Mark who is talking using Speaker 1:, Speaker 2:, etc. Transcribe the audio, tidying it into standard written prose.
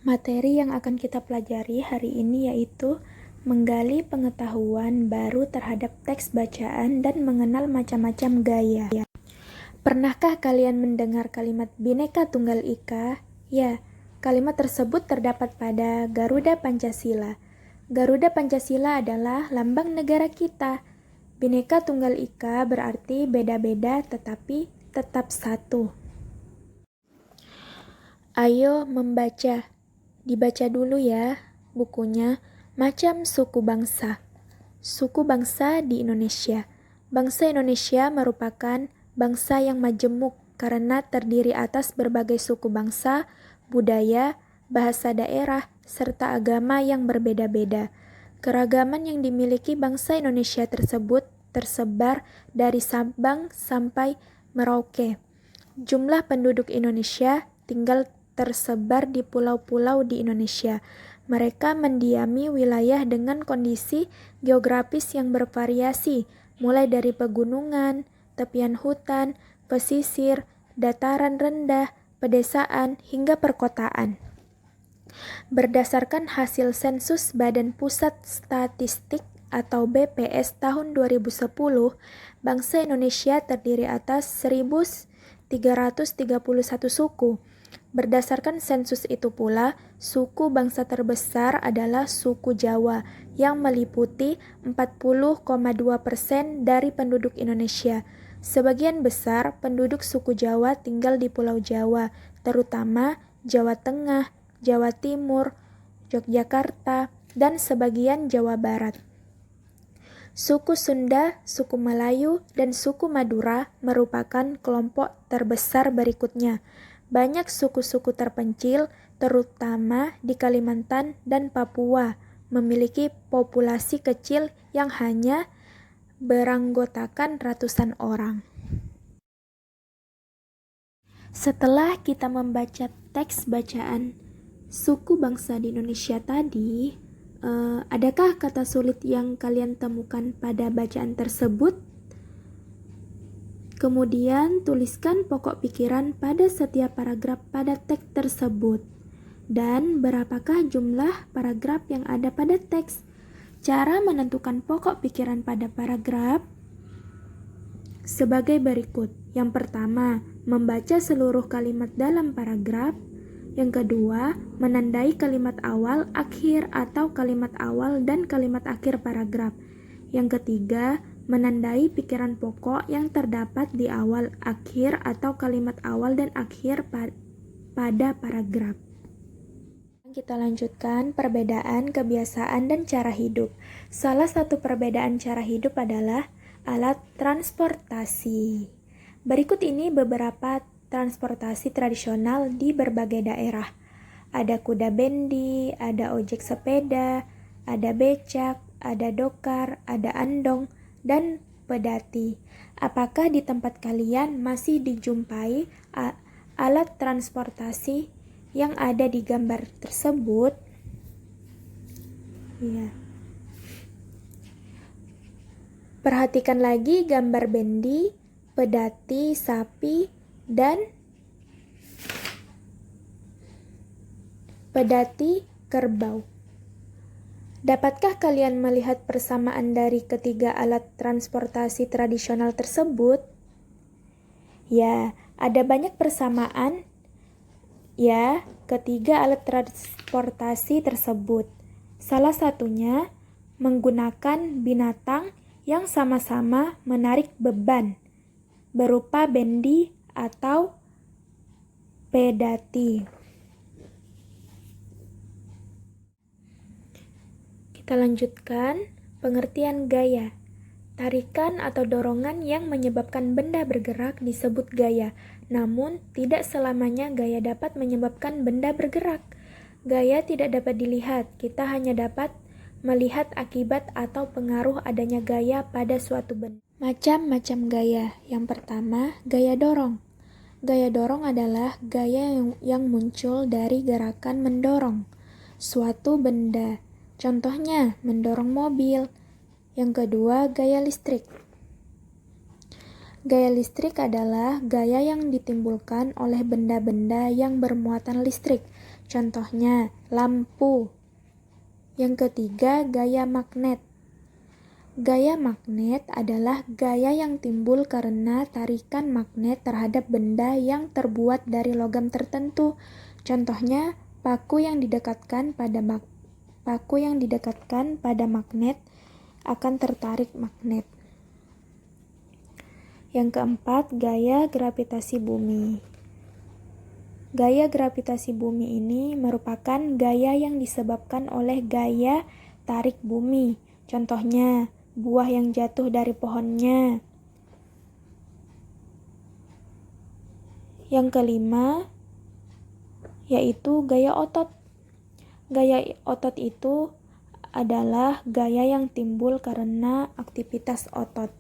Speaker 1: Materi yang akan kita pelajari hari ini yaitu menggali pengetahuan baru terhadap teks bacaan dan mengenal macam-macam gaya. Pernahkah kalian mendengar kalimat Bhinneka Tunggal Ika? Ya, kalimat tersebut terdapat pada Garuda Pancasila. Garuda Pancasila adalah lambang negara kita. Bhinneka Tunggal Ika berarti beda-beda tetapi tetap satu. Ayo membaca. Dibaca dulu ya bukunya, Macam Suku Bangsa. Suku bangsa di Indonesia. Bangsa Indonesia merupakan bangsa yang majemuk karena terdiri atas berbagai suku bangsa, budaya, bahasa daerah, serta agama yang berbeda-beda. Keragaman yang dimiliki bangsa Indonesia tersebut tersebar dari Sabang sampai Merauke. Jumlah penduduk Indonesia tinggal tersebar di pulau-pulau di Indonesia. Mereka mendiami wilayah dengan kondisi geografis yang bervariasi, mulai dari pegunungan, tepian hutan, pesisir, dataran rendah, pedesaan, hingga perkotaan. Berdasarkan hasil sensus Badan Pusat Statistik atau BPS tahun 2010, bangsa Indonesia terdiri atas 1.331 suku. Berdasarkan sensus itu pula, suku bangsa terbesar adalah suku Jawa yang meliputi 40,2% dari penduduk Indonesia. Sebagian besar penduduk suku Jawa tinggal di Pulau Jawa, terutama Jawa Tengah, Jawa Timur, Yogyakarta, dan sebagian Jawa Barat. Suku Sunda, suku Melayu, dan suku Madura merupakan kelompok terbesar berikutnya. Banyak suku-suku terpencil, terutama di Kalimantan dan Papua, memiliki populasi kecil yang hanya beranggotakan ratusan orang. Setelah kita membaca teks bacaan suku bangsa di Indonesia tadi, adakah kata sulit yang kalian temukan pada bacaan tersebut? Kemudian tuliskan pokok pikiran pada setiap paragraf pada teks tersebut. Dan berapakah jumlah paragraf yang ada pada teks? Cara menentukan pokok pikiran pada paragraf sebagai berikut. Yang pertama, membaca seluruh kalimat dalam paragraf. Yang kedua, menandai kalimat awal, akhir, atau kalimat awal dan kalimat akhir paragraf. Yang ketiga, menandai pikiran pokok yang terdapat di awal, akhir, atau kalimat awal dan akhir pada paragraf. Kita lanjutkan perbedaan kebiasaan dan cara hidup. Salah satu perbedaan cara hidup adalah alat transportasi. Berikut ini beberapa transportasi tradisional di berbagai daerah. Ada kuda bendi, ada ojek sepeda, ada becak, ada dokar, ada andong, dan pedati. Apakah di tempat kalian masih dijumpai alat transportasi yang ada di gambar tersebut? Ya. Perhatikan lagi gambar bendi, pedati, sapi, dan pedati kerbau. Dapatkah kalian melihat persamaan dari ketiga alat transportasi tradisional tersebut? Ya, ada banyak persamaan ya ketiga alat transportasi tersebut. Salah satunya menggunakan binatang yang sama-sama menarik beban berupa bendi atau pedati. Kita lanjutkan pengertian gaya. Tarikan atau dorongan yang menyebabkan benda bergerak disebut gaya. Namun, tidak selamanya gaya dapat menyebabkan benda bergerak. Gaya tidak dapat dilihat, kita hanya dapat melihat akibat atau pengaruh adanya gaya pada suatu benda. Macam-macam gaya. Yang pertama, gaya dorong. Gaya dorong adalah gaya yang muncul dari gerakan mendorong suatu benda. Contohnya, mendorong mobil. Yang kedua, gaya listrik. Gaya listrik adalah gaya yang ditimbulkan oleh benda-benda yang bermuatan listrik. Contohnya, lampu. Yang ketiga, gaya magnet. Gaya magnet adalah gaya yang timbul karena tarikan magnet terhadap benda yang terbuat dari logam tertentu. Contohnya, paku yang didekatkan pada magnet akan tertarik magnet. Yang keempat, gaya gravitasi bumi. Gaya gravitasi bumi ini merupakan gaya yang disebabkan oleh gaya tarik bumi. Contohnya, buah yang jatuh dari pohonnya. Yang kelima, yaitu gaya otot. Gaya otot itu adalah gaya yang timbul karena aktivitas otot.